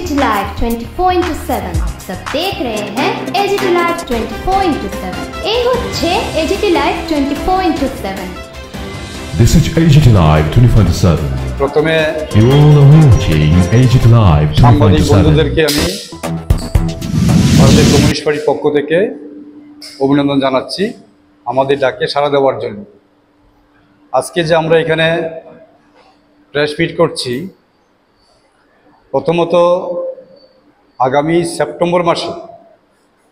AGT live 24/7 आप सब देख रहे हैं एजीटी लाइव 24/7 এই হচ্ছে AGT live 24/7 This is AGT Live 24/7 প্রথমে You all are watching AGT Live সাংবাদিক 24/7 বন্ধুদেরকে আমি ভারতের কমিউনিস্ট পার্টির পক্ষ থেকে অভিনন্দন জানাচ্ছি আমাদের ডাকে সাড়া দেওয়ার জন্য। আজকে যে আমরা এখানে প্রেস মিট করছি, প্রথমত আগামী সেপ্টেম্বর মাসে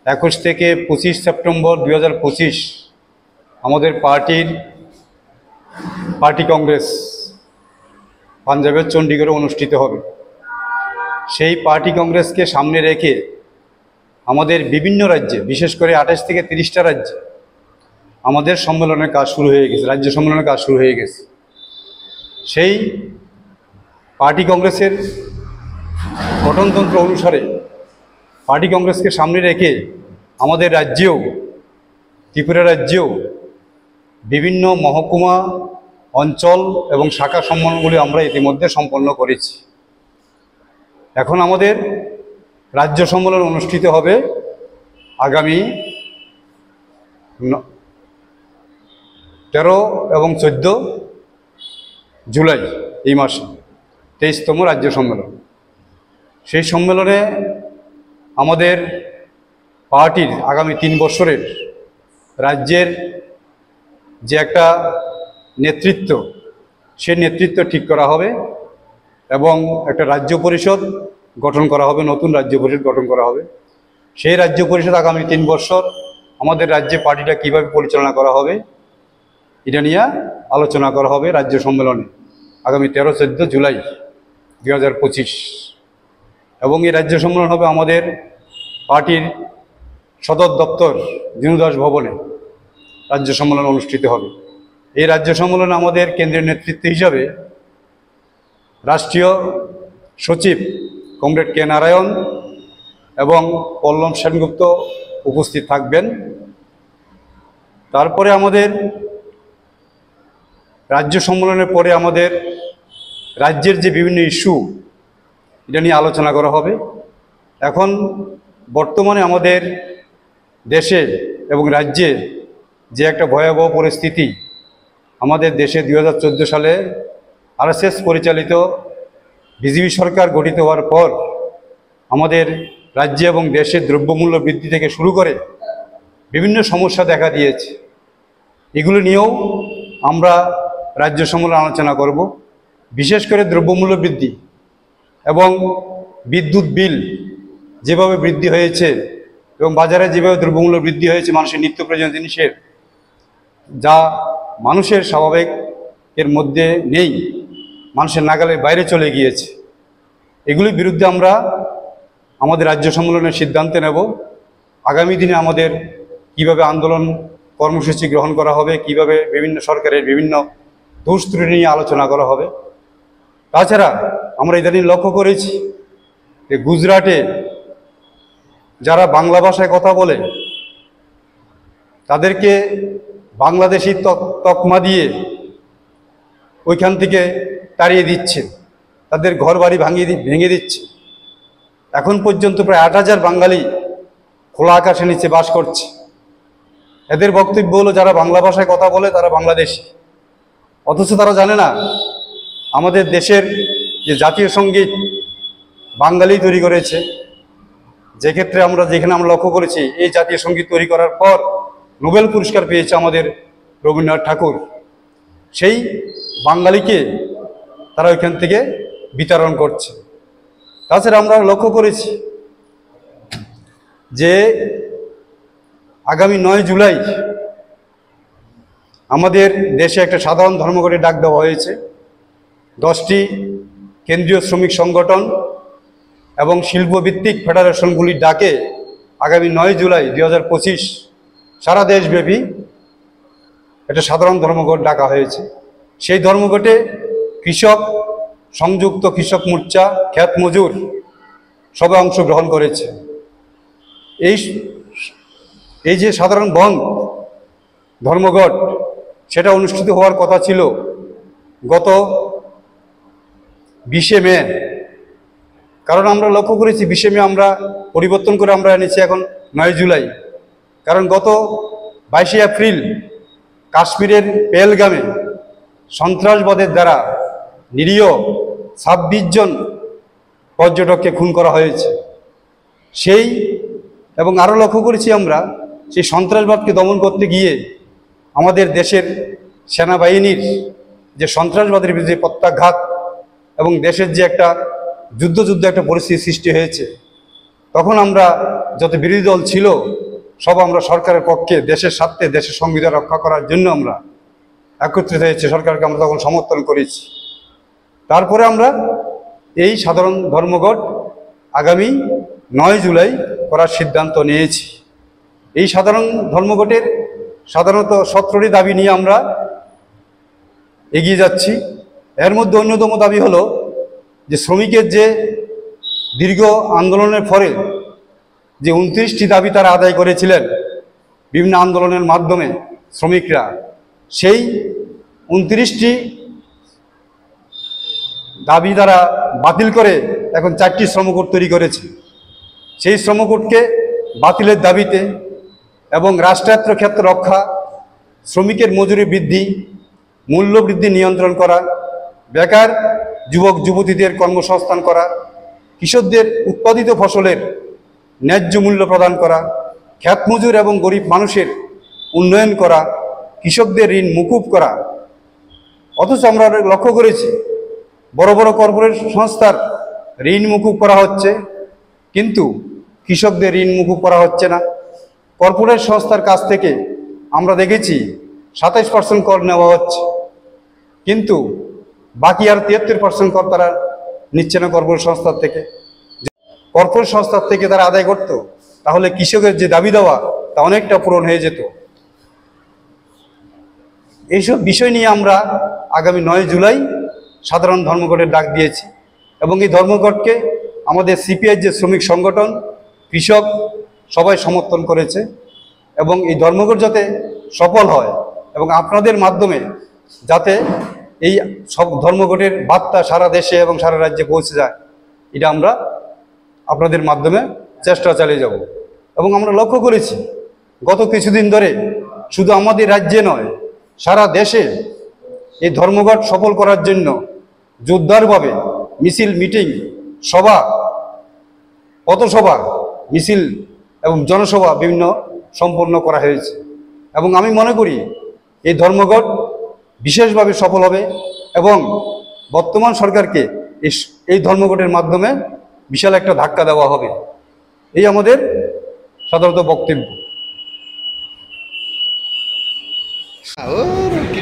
21 থেকে 25 সেপ্টেম্বর 2025 আমাদের পার্টি কংগ্রেস পাঞ্জাবের চণ্ডীগড়ে অনুষ্ঠিত হবে। সেই পার্টি কংগ্রেসকে সামনে রেখে আমাদের বিভিন্ন রাজ্যে, বিশেষ করে 28 থেকে 30টা রাজ্যে আমাদের সম্মেলনের কাজ শুরু হয়ে গেছে, রাজ্য সম্মেলনের কাজ শুরু হয়ে গেছে। সেই পার্টি কংগ্রেসের গঠনতন্ত্র অনুসারে পার্টি কংগ্রেসকে সামনে রেখে আমাদের রাজ্যেও, ত্রিপুরা রাজ্যেও বিভিন্ন মহকুমা, অঞ্চল এবং শাখা সম্মেলনগুলি আমরা ইতিমধ্যে সম্পন্ন করেছি। এখন আমাদের রাজ্য সম্মেলন অনুষ্ঠিত হবে আগামী 13 এবং 14 জুলাই, এই মাসে 23তম রাজ্য সম্মেলন। সেই সম্মেলনে আমাদের পার্টির আগামী 3 বছরের রাজ্যের যে একটা নেতৃত্ব, সে নেতৃত্ব ঠিক করা হবে এবং একটা রাজ্য পরিষদ গঠন করা হবে, নতুন রাজ্য পরিষদ গঠন করা হবে। সেই রাজ্য পরিষদ আগামী 3 বছর আমাদের রাজ্যে পার্টিটা কীভাবে পরিচালনা করা হবে এটা নিয়ে আলোচনা করা হবে রাজ্য সম্মেলনে আগামী 13-14 জুলাই 2025। এবং এই রাজ্য সম্মেলন হবে আমাদের পার্টির সদর দপ্তর দীনদাস ভবনে রাজ্য সম্মেলন অনুষ্ঠিত হবে। এই রাজ্য সম্মেলনে আমাদের কেন্দ্রীয় নেতৃত্ব হিসাবে রাষ্ট্রীয় সচিব কমরেড কে নারায়ণ এবং পল্লব সেনগুপ্ত উপস্থিত থাকবেন। তারপরে আমাদের রাজ্য সম্মেলনের পরে আমাদের রাজ্যের যে বিভিন্ন ইস্যু, এটা নিয়ে আলোচনা করা হবে। এখন বর্তমানে আমাদের দেশে এবং রাজ্যে যে একটা ভয়াবহ পরিস্থিতি, আমাদের দেশে 2014 সালে আরএসএস পরিচালিত বিজেপি সরকার গঠিত হওয়ার পর আমাদের রাজ্যে এবং দেশে দ্রব্যমূল্য বৃদ্ধি থেকে শুরু করে বিভিন্ন সমস্যা দেখা দিয়েছে। এগুলো নিয়েও আমরা রাজ্য সম্মেলনে আলোচনা করব। বিশেষ করে দ্রব্যমূল্য বৃদ্ধি এবং বিদ্যুৎ বিল যেভাবে বৃদ্ধি হয়েছে এবং বাজারে যেভাবে দ্রব্যমূল্য বৃদ্ধি হয়েছে মানুষের নিত্য প্রয়োজনীয় জিনিসের, যা মানুষের স্বাভাবিক এর মধ্যে নেই, মানুষের নাগালের বাইরে চলে গিয়েছে, এগুলির বিরুদ্ধে আমরা আমাদের রাজ্য সম্মেলনের সিদ্ধান্ত নেব। আগামী দিনে আমাদের কিভাবে আন্দোলন কর্মসূচি গ্রহণ করা হবে, কিভাবে বিভিন্ন সরকারের বিভিন্ন দোষ ত্রুটি নিয়ে আলোচনা করা হবে। তাছাড়া আমরা ইদানিং লক্ষ্য করেছি যে গুজরাটে যারা বাংলা ভাষায় কথা বলে তাদেরকে বাংলাদেশি তকমা দিয়ে ওইখান থেকে তাড়িয়ে দিচ্ছে, তাদের ঘর বাড়ি ভেঙে দিচ্ছে। এখন পর্যন্ত প্রায় 8,000 বাঙালি খোলা আকাশের নিচে বাস করছে। এদের বক্তব্য হলো যারা বাংলা ভাষায় কথা বলে তারা বাংলাদেশি, অথচ তারা জানে না আমাদের দেশের যে জাতীয় সঙ্গীত বাঙালি তৈরি করেছে। যেখানে আমরা লক্ষ্য করেছি এই জাতীয় সঙ্গীত তৈরি করার পর নোবেল পুরস্কার পেয়েছে আমাদের রবীন্দ্রনাথ ঠাকুর, সেই বাঙালিকে তারা ওইখান থেকে বিতরণ করছে। তাছাড়া আমরা লক্ষ্য করেছি যে আগামী 9 জুলাই আমাদের দেশে একটা সাধারণ ধর্মঘটে ডাক দেওয়া হয়েছে। 10টি কেন্দ্রীয় শ্রমিক সংগঠন এবং শিল্পভিত্তিক ফেডারেশনগুলির ডাকে আগামী 9 জুলাই 2025 সারা দেশব্যাপী একটা সাধারণ ধর্মঘট ডাকা হয়েছে। সেই ধর্মঘটে কৃষক, সংযুক্ত কৃষক মোর্চা, খ্যাত মজুর সবাই অংশগ্রহণ করেছে। এই যে সাধারণ বন্ধ ধর্মঘট, সেটা অনুষ্ঠিত হওয়ার কথা ছিল গত 20 মে কারণ আমরা লক্ষ্য করেছি বিষয়ে আমরা পরিবর্তন করে আমরা এনেছি এখন 9 জুলাই। কারণ গত 22 এপ্রিল কাশ্মীরের পেহেলগামে সন্ত্রাসবাদের দ্বারা নিরীহ 26 জন পর্যটককে খুন করা হয়েছে। সেই এবং আরও লক্ষ্য করেছি আমরা সেই সন্ত্রাসবাদকে দমন করতে গিয়ে আমাদের দেশের সেনাবাহিনীর যে সন্ত্রাসবাদের বিরুদ্ধে প্রত্যাঘাত এবং দেশের যে একটা যুদ্ধ একটা পরিস্থিতি সৃষ্টি হয়েছে, তখন আমরা যত বিরোধী দল ছিল সব আমরা সরকারের পক্ষে, দেশের স্বার্থে, দেশের সংবিধান রক্ষা করার জন্য আমরা একত্রিত হয়েছে, সরকারকে আমরা তখন সমর্থন করেছি। তারপরে আমরা এই সাধারণ ধর্মঘট আগামী 9 জুলাই করার সিদ্ধান্ত নিয়েছি। এই সাধারণ ধর্মঘটের সাধারণত 17টি দাবি নিয়ে আমরা এগিয়ে যাচ্ছি। এর মধ্যে অন্যতম দাবি হলো যে শ্রমিকের যে দীর্ঘ আন্দোলনের ফলে যে 29টি দাবি তারা আদায় করেছিলেন বিভিন্ন আন্দোলনের মাধ্যমে শ্রমিকরা, সেই 29টি দাবি তারা বাতিল করে এখন 4টি শ্রমকোড তৈরি করেছে। সেই শ্রমকোডকে বাতিলের দাবিতে এবং রাষ্ট্রায়ত্ত ক্ষেত্র রক্ষা, শ্রমিকের মজুরি বৃদ্ধি, মূল্য বৃদ্ধি নিয়ন্ত্রণ করা, বেকার যুবক যুবতীদের কর্মসংস্থান করা, কৃষকদের উৎপাদিত ফসলের ন্যায্য মূল্য প্রদান করা, খ্যাত মজুর এবং গরিব মানুষের উন্নয়ন করা, কৃষকদের ঋণ মুকুব করা। অথচ আমরা লক্ষ্য করেছি বড় বড় কর্পোরেট সংস্থার ঋণ মুকুব করা হচ্ছে, কিন্তু কৃষকদের ঋণ মুকুব করা হচ্ছে না। কর্পোরেট সংস্থার কাছ থেকে আমরা দেখেছি 27% কর নেওয়া হচ্ছে, কিন্তু বাকি আর 73% কর তারা নিচ্ছে না কর্পোরেট সংস্থার থেকে। কর্পোরেট সংস্থার থেকে তারা আদায় করত, তাহলে কৃষকের যে দাবি দেওয়া তা অনেকটা পূরণ হয়ে যেত। এইসব বিষয় নিয়ে আমরা আগামী 9 জুলাই সাধারণ ধর্মঘটের ডাক দিয়েছি এবং এই ধর্মঘটকে আমাদের সিপিআই যে শ্রমিক সংগঠন, কৃষক সবাই সমর্থন করেছে এবং এই ধর্মঘট যাতে সফল হয় এবং আপনাদের মাধ্যমে যাতে এই সব ধর্মঘটের বার্তা সারা দেশে এবং সারা রাজ্যে পৌঁছে যায়, এটা আমরা আপনাদের মাধ্যমে চেষ্টা চালিয়ে যাব। এবং আমরা লক্ষ্য করেছি গত কিছুদিন ধরে শুধু আমাদের রাজ্যে নয়, সারা দেশে এই ধর্মঘট সফল করার জন্য জোরদারভাবে মিছিল, মিটিং, সভা, পথসভা, মিছিল এবং জনসভা বিভিন্ন সম্পন্ন করা হয়েছে। এবং আমি মনে করি এই ধর্মঘট বিশেষভাবে সফল হবে এবং বর্তমান সরকারকে এই ধর্মঘটের মাধ্যমে বিশাল একটা ধাক্কা দেওয়া হবে। এই আমাদের সাধারণত বক্তব্য।